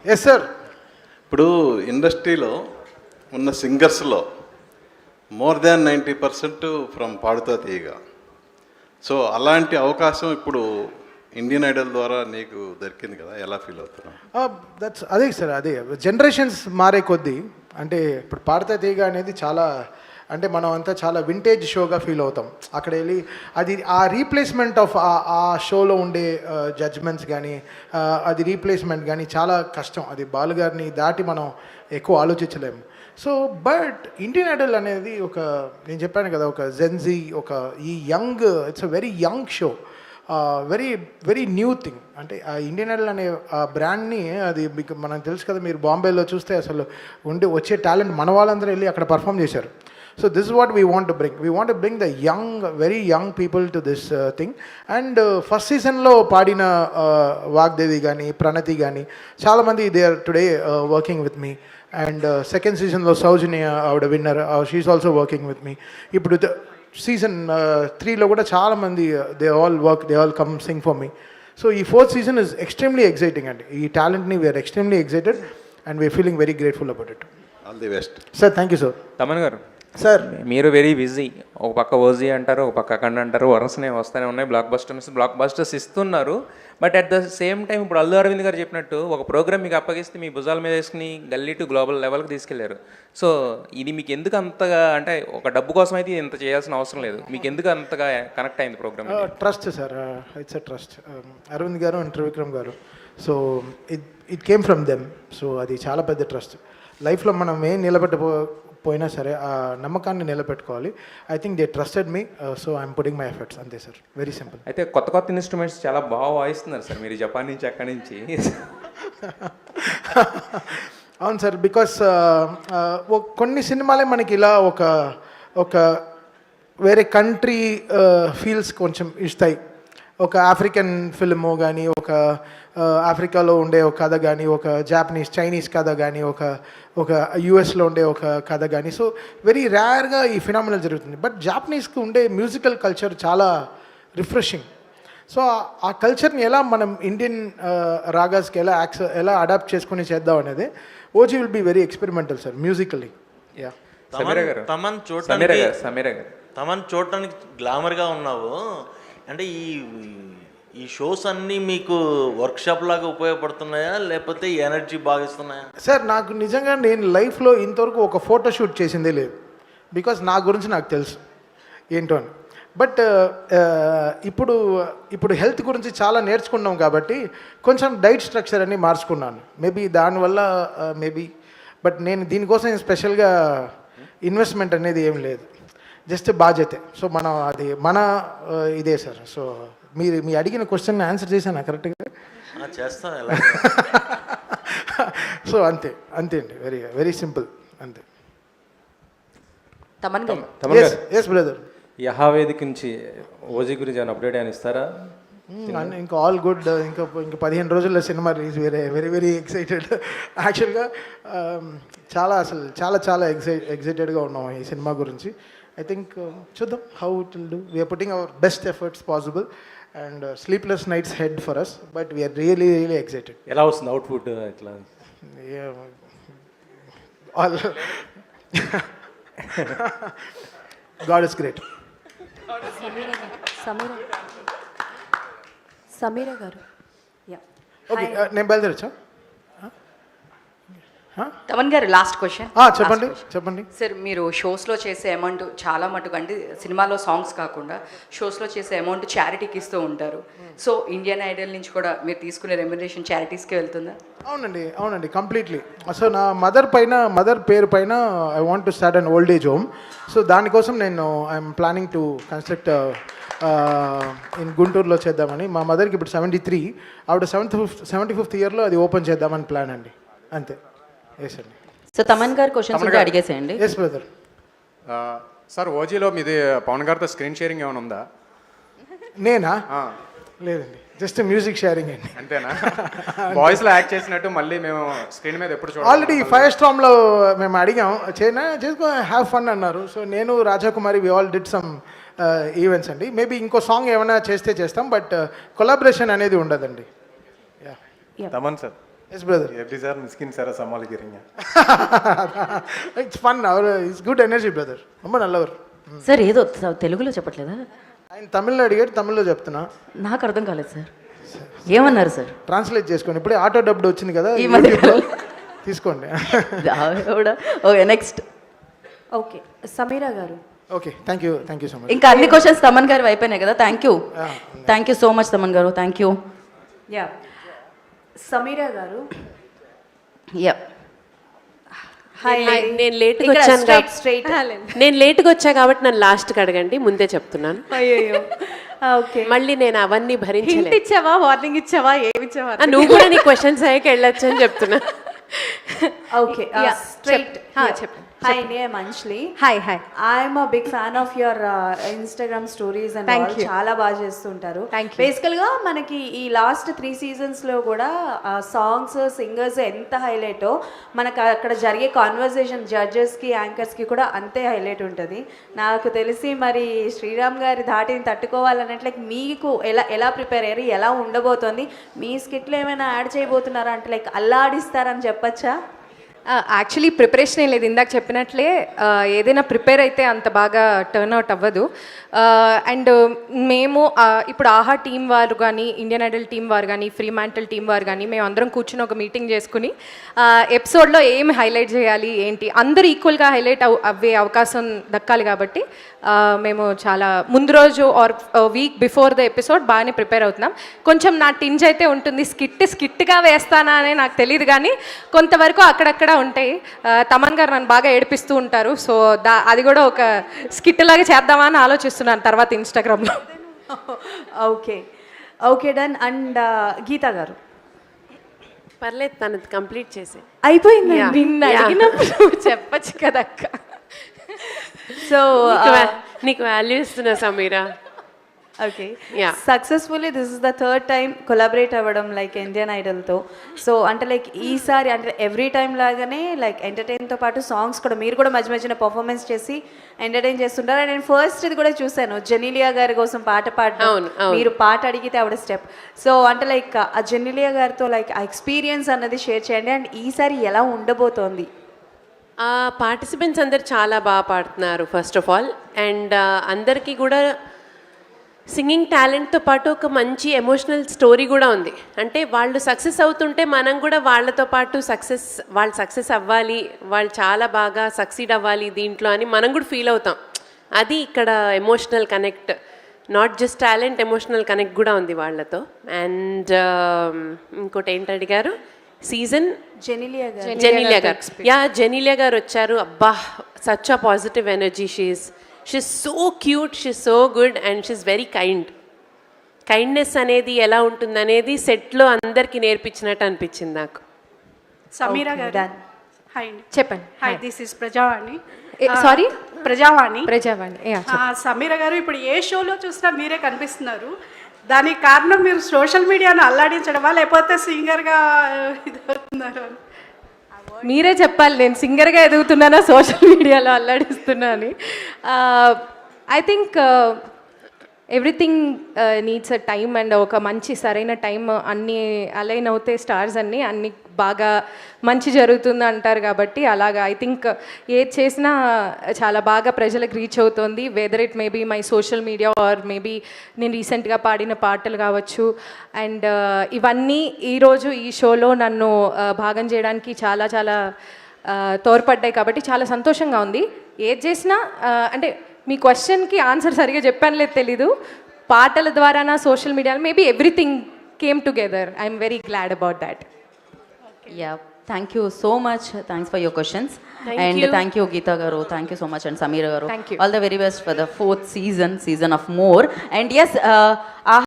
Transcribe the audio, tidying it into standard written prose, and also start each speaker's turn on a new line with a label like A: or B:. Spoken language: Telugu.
A: Yes sir.
B: ఇప్పుడు ఇండస్ట్రీలో ఉన్న సింగర్స్లో మోర్ దాన్ 90% ఫ్రమ్ పాడుతా తీయగా. సో అలాంటి అవకాశం ఇప్పుడు ఇండియన్ ఐడల్ ద్వారా నీకు దొరికింది కదా, ఎలా ఫీల్ అవుతున్నావు?
A: అదే సార్, అదే జనరేషన్స్ మారే కొద్దీ అంటే ఇప్పుడు పాడతా తీగ అనేది చాలా అంటే మనం అంతా చాలా వింటేజ్ షోగా ఫీల్ అవుతాం. అక్కడ వెళ్ళి అది ఆ రీప్లేస్మెంట్ ఆఫ్ ఆ షోలో ఉండే జడ్జ్మెంట్స్ కానీ అది రీప్లేస్మెంట్ కానీ చాలా కష్టం. అది బాలుగారిని దాటి మనం ఎక్కువ ఆలోచించలేము. సో బట్ ఇండియన్ ఐడల్ అనేది ఒక నేను చెప్పాను కదా, ఒక జెన్జీ, ఒక ఈ young, it's a very young show, very very new thing. అంటే ఆ ఇండియన్ ఐడల్ అనే ఆ బ్రాండ్ని అది మీకు మనం తెలుసు కదా, మీరు బాంబేలో చూస్తే అసలు వచ్చే టాలెంట్ మన వాళ్ళందరూ వెళ్ళి అక్కడ పర్ఫామ్ చేశారు. So this is what we want to bring. We want to bring the young, very young people to this thing. And first season lo paadina Vagdevi gani, Pranati gani, chaala mandi they are today working with me. And second season lo Saujanya avada winner, she is also working with me. Ippudu season 3 lo kuda chaala mandi they all work, they all come sing for me. So ee fourth season is extremely exciting and ee talent ni we are extremely excited and we are feeling very grateful about it.
B: All the best.
A: Sir, thank you sir.
C: Thaman గారు
A: సార్,
C: మీరు వెరీ బిజీ. ఒక పక్క ఓజీ అంటారు, ఒక పక్క అఖండ అంటారు, వరుసనే వస్తూనే ఉన్నాయి. బ్లాక్ బస్టర్స్ ఇస్తున్నారు. But at the same time ఇప్పుడు అల్లు అరవింద్ గారు చెప్పినట్టు ఒక ప్రోగ్రామ్ మీకు అప్పగిస్తే మీ భుజాల మీద వేసుకుని గల్లీ టు గ్లోబల్ లెవెల్కి తీసుకెళ్లారు. సో ఇది మీకు ఎందుకు అంతగా, అంటే ఒక డబ్బు కోసం అయితే ఇంత చేయాల్సిన అవసరం లేదు, మీకు ఎందుకు అంతగా కనెక్ట్ అయింది program?
A: Trust sir, it's a trust. Aravind గారు అండ్ త్రివిక్రమ్ గారు, so it came from them. So అది చాలా పెద్ద ట్రస్ట్. లైఫ్లో మనం ఏం నిలబెట్టపోయినా సరే ఆ నమ్మకాన్ని నిలబెట్టుకోవాలి. I think they trusted me, so I'm putting my efforts, అంతే సార్, వెరీ సింపుల్.
C: అయితే కొత్త ఇన్స్ట్రుమెంట్స్ చాలా బాగా వాయిస్తున్నారు సార్ మీరు, జపాన్ నుంచి అక్కడి నుంచి.
A: అవును సార్, బికాస్ కొన్ని సినిమాలే మనకి ఇలా ఒక వేరే కంట్రీ ఫీల్స్ కొంచెం ఇస్తాయి. ఒక ఆఫ్రికన్ ఫిల్ము కానీ, ఒక ఆఫ్రికాలో ఉండే ఒక కథ కానీ, ఒక చైనీస్ కథ కానీ, ఒక యుఎస్లో ఉండే ఒక కథ కానీ. సో వెరీ రేర్గా ఈ ఫినామినల్ జరుగుతుంది. బట్ జాపనీస్కి ఉండే మ్యూజికల్ కల్చర్ చాలా రిఫ్రెషింగ్. సో ఆ కల్చర్ని ఎలా మనం ఇండియన్ రాగాస్కి ఎలా అడాప్ట్ చేసుకుని చేద్దాం అనేది OG will be very experimental sir musically. Yeah.
D: Thaman చూడటానికి గ్లామర్గా ఉన్నావు. అంటే ఈ షోస్ అన్నీ మీకు వర్క్షాప్ లాగా ఉపయోగపడుతున్నాయా, లేకపోతే ఎనర్జీ బాగా ఇస్తున్నాయా?
A: సార్, నాకు నిజంగా నేను లైఫ్లో ఇంతవరకు ఒక ఫోటో షూట్ చేసిందే లేదు. బికాస్ నా గురించి నాకు తెలుసు ఏంటో అని. బట్ ఇప్పుడు హెల్త్ గురించి చాలా నేర్చుకున్నాం కాబట్టి కొంచెం డైట్ స్ట్రక్చర్ అని మార్చుకున్నాను. మేబీ దానివల్ల బట్ నేను దీనికోసం స్పెషల్గా ఇన్వెస్ట్మెంట్ అనేది ఏం లేదు, జస్ట్ బాధ్యతే. సో మన ఇదే సార్. సో మీ అడిగిన క్వశ్చన్ ఆన్సర్ చేశాను కరెక్ట్గా?
D: చేస్తాను.
A: సో అంతే అండి, వెరీ వెరీ సింపుల్, అంతే. Yes brother.
C: యహావేదిక నుంచి ఓజీ గురించి ఏమైనా అప్డేట్ అని ఇస్తారా?
A: ఇంకా ఆల్ గుడ్. ఇంకా 15 రోజుల్లో cinema release. Very very excited. యాక్చువల్గా చాలా ఎక్సైటెడ్గా ఉన్నాం ఈ సినిమా గురించి. I think చూద్దాం how it will do. We are putting our best efforts possible and sleepless nights ahead for us, but we are really excited.
C: ఎలా వస్తుంది అవుట్పుట్ ఇట్లా?
A: All God is great.
E: Sameera గారు.
A: ఓకే, నేను బయలుదేరచ్చా?
E: తమన్ గారు, లాస్ట్ క్వశ్చన్.
A: చెప్పండి
E: సార్, మీరు షోస్లో చేసే అమౌంట్ చాలా మటుకు, అంటే సినిమాలో సాంగ్స్ కాకుండా షోస్లో చేసే అమౌంట్ చారిటీకి ఇస్తూ ఉంటారు. సో ఇండియన్ ఐడల్ నుంచి కూడా మీరు తీసుకునే రెమ్యునరేషన్ చారిటీస్కి వెళ్తుందా?
A: అవునండి, కంప్లీట్లీ. సో నా మదర్ పేరు పైన I want to start an old age home. So దానికోసం నేను I'm planning to construct in గుంటూరులో చేద్దామని. మా మదర్కి ఇప్పుడు 73, ఆవిడ 75th ఇయర్లో అది ఓపెన్ చేద్దామని ప్లాన్ అండి, అంతే. ఎస్ అండి.
E: సో తమన్ గారు క్వశ్చన్స్ ఉంటే అడిగేసేయండి.
A: Yes brother.
F: సార్, ఓజీలో మీది పవన్ గారితో స్క్రీన్ షేరింగ్ ఏమైనా ఉందా?
A: నేనా? లేదండి, జస్ట్ మ్యూజిక్ షేరింగ్ అండి.
F: అంతేనా? వాయిస్లో యాక్ట్ చేసినట్టు మళ్ళీ మేము స్క్రీన్ మీద ఎప్పుడు చూడాలి?
A: ఆల్రెడీ ఫైర్ స్టామ్లో మేము అడిగాం, చేసుకో హ్యావ్ ఫన్ అన్నారు. సో నేను Rajakumari we all did some events అండి. మేబీ ఇంకో సాంగ్ ఏమైనా చేస్తాం, బట్ కొలాబరేషన్ అనేది ఉండదండి.
F: Thaman sir,
A: yes brother.
G: எப்படி சார் மிஸ்கின் சாரை சமாளிக்கிறீங்க?
A: It's fun, our it's good energy brother, ரொம்ப நல்லவர்.
H: సార్ ఏదో తెలుగులో చెప్పట్లేదా?
A: ఆయన తమిళ్లో అడిగాడు, తమిళ్లో చెప్తున్నా.
H: నాకు అర్థం కాలేదు సార్, ఏమన్నారు సార్?
A: ట్రాన్స్లేట్ చేసుకోండి, ఇప్పుడే ఆటో డబ్డ్ వచ్చింది కదా
H: ఈ మధ్య
A: యూట్యూబ్లో. తీసుకోండి.
H: Okay next.
I: ఓకే సమీరా గారు.
A: Okay, thank you so much.
H: ఇంకా అన్ని క్వశ్చన్స్ తమన్ గారు అయిపోయినాయి కదా. Thank you so much Thaman గారు, థ్యాంక్ యూ.
I: యా సమీరా గారు.
H: Yeah
I: hi.
J: నేను లేట్గా వచ్చాను
I: స్ట్రైట్.
J: నేను లేట్గా వచ్చా కాబట్టి నన్ను లాస్ట్కి అడగండి, ముందే చెప్తున్నాను.
I: అయ్యో ఓకే.
J: మళ్ళీ నేను అవన్నీ భరించలేదు.
I: ఇచ్చావా, వార్నింగ్ ఇచ్చావా, ఏమి ఇచ్చావా?
J: నువ్వు కూడా నీ క్వశ్చన్స్ అయ్యాక వెళ్ళొచ్చు అని చెప్తున్నా.
I: ఓకే స్ట్రైట్
J: చెప్పండి.
I: హాయ్, నేను మంచ్లీ.
E: Hi hi.
I: I'm a big fan of your Instagram stories and
E: Thank you.
I: చాలా బాగా చేస్తుంటారు.
E: Thank you.
I: బేసికల్గా మనకి ఈ లాస్ట్ 3 seasonsలో కూడా సాంగ్స్, సింగర్స్ ఎంత హైలైటో మనకు అక్కడ జరిగే కాన్వర్జేషన్ జడ్జెస్కి, యాంకర్స్కి కూడా అంతే హైలైట్ ఉంటుంది. నాకు తెలిసి మరి శ్రీరామ్ గారి ధాటిని తట్టుకోవాలన్నట్లు మీకు ఎలా ప్రిపేర్ అయ్యారు, ఎలా ఉండబోతోంది, మీ స్కిట్లో ఏమైనా యాడ్ చేయబోతున్నారా అంటే లైక్ అల్లాడిస్తారని చెప్పచ్చా?
E: యాక్చువల్లీ ప్రిపరేషన్ ఏం లేదు, ఇందాక చెప్పినట్లే ఏదైనా ప్రిపేర్ అయితే అంత బాగా టర్న్ అవుట్ అవ్వదు. అండ్ మేము ఇప్పుడు ఆహా టీం వారు కానీ, ఇండియన్ ఐడల్ టీం వారు కానీ, ఫ్రీ మ్యాంటల్ టీం వారు కానీ, మేము అందరం కూర్చుని ఒక మీటింగ్ చేసుకుని ఎపిసోడ్లో ఏమి హైలైట్ చేయాలి ఏంటి, అందరూ ఈక్వల్గా హైలైట్ అవ్వే అవకాశం దక్కాలి కాబట్టి మేము చాలా ముందు రోజు or week before the episode బాగానే ప్రిపేర్ అవుతున్నాం. కొంచెం నా టింజ్ అయితే ఉంటుంది, స్కిట్గా వేస్తానా అని నాకు తెలియదు కానీ కొంతవరకు అక్కడక్కడ ఉంటాయి. తమన్ గారు నన్ను బాగా ఏడిపిస్తూ ఉంటారు, సో అది కూడా ఒక స్కిట్ లాగా చేద్దామా అని ఆలోచిస్తున్నాను తర్వాత ఇన్స్టాగ్రామ్లో.
I: Okay okay done. And Geeta గారు.
J: పర్లేదు, తనది కంప్లీట్ చేసే
I: అయిపోయింది.
E: నిన్ను అడిగినప్పుడు చెప్పచ్చు కదక్క.
I: సో
J: నీకు వాల్యూ ఇస్తున్నా Sameera.
I: Okay
J: Yeah.
I: Successfully this is the third time collaborate అవ్వడం లైక్ ఇండియన్ ఐడల్తో. సో అంటే లైక్ ఈసారి అంటే ఎవ్రీ టైం లాగానే లైక్ ఎంటర్టైన్తో పాటు సాంగ్స్ కూడా మీరు కూడా మధ్య మధ్యన పర్ఫార్మెన్స్ చేసి ఎంటర్టైన్ చేస్తుంటారు. అండ్ నేను ఫస్ట్ ఇది కూడా చూశాను, జెనీలియా గారి కోసం పాట పాడడం.
J: అవును, అవును.
I: మీరు పాట అడిగితే ఆవిడ స్టెప్. సో అంటే లైక్ ఆ జెనీలియా గారితో లైక్ ఆ ఎక్స్పీరియన్స్ అన్నది షేర్ చేయండి. అండ్ ఈసారి ఎలా ఉండబోతోంది?
J: పార్టిసిపెంట్స్ అందరు చాలా బాగా పాడుతున్నారు ఫస్ట్ ఆఫ్ ఆల్. అండ్ అందరికీ కూడా సింగింగ్ టాలెంట్తో పాటు ఒక మంచి ఎమోషనల్ స్టోరీ కూడా ఉంది. అంటే వాళ్ళు సక్సెస్ అవుతుంటే మనం కూడా వాళ్ళతో పాటు వాళ్ళు సక్సెస్ అవ్వాలి, వాళ్ళు చాలా బాగా సక్సీడ్ అవ్వాలి దీంట్లో అని మనం కూడా ఫీల్ అవుతాం. అది ఇక్కడ emotional connect, not just talent, emotional connect కూడా ఉంది వాళ్ళతో. అండ్ ఇంకోటి ఏంటి అడిగారు? సీజన్
I: జెనీలియా గారు.
J: జెనీలియా గారు, జెనీలియా గారు వచ్చారు. అబ్బా, such a positive energy. She's so cute, she's so good and she's very kind. Kindness అనేది ఎలా ఉంటుంది అనేది సెట్లో అందరికీ నేర్పించినట్టు అనిపించింది నాకు.
K: Sameera
I: Okay,
K: garu.
I: done.
K: Hi అండి.
E: చెప్పండి.
K: Hi, this is Prajavani.
E: Sorry,
K: Prajavani.
E: Sameera
K: garu, ఇప్పుడు ఏ షోలో చూసినా మీరే కనిపిస్తున్నారు. దానికి కారణం మీరు సోషల్ మీడియాను అల్లాడించడమా, లేకపోతే సింగర్గా ఇది అవుతున్నారు?
E: మీరే చెప్పాలి, నేను సింగర్గా ఎదుగుతున్నానా సోషల్ మీడియాలో అల్లాడిస్తున్నా అని. I think everything needs a time and ఒక మంచి సరైన టైం అన్నీ అలైన్ అవుతే స్టార్స్ అన్నీ బాగా మంచి జరుగుతుంది అంటారు కాబట్టి అలాగా ఐ థింక్ ఏది చేసినా చాలా బాగా ప్రజలకు రీచ్ అవుతుంది. Whether it maybe my social media or maybe నేను రీసెంట్గా పాడిన పాటలు కావచ్చు. అండ్ ఇవన్నీ ఈరోజు ఈ షోలో నన్ను భాగం చేయడానికి చాలా చాలా తోడ్పడ్డాయి కాబట్టి చాలా సంతోషంగా ఉంది. ఏది చేసినా అంటే మీ క్వశ్చన్కి ఆన్సర్ సరిగా చెప్పాను లేదు తెలీదు, పాటల ద్వారానా social media maybe everything came together. I'm very glad about that.
H: Yeah, thank you so much. Thanks for your questions. And thank you Geetha garu, thank you so much. And Sameera garu,
E: Thank you.
H: All the very best for the 4th season of more. And yes,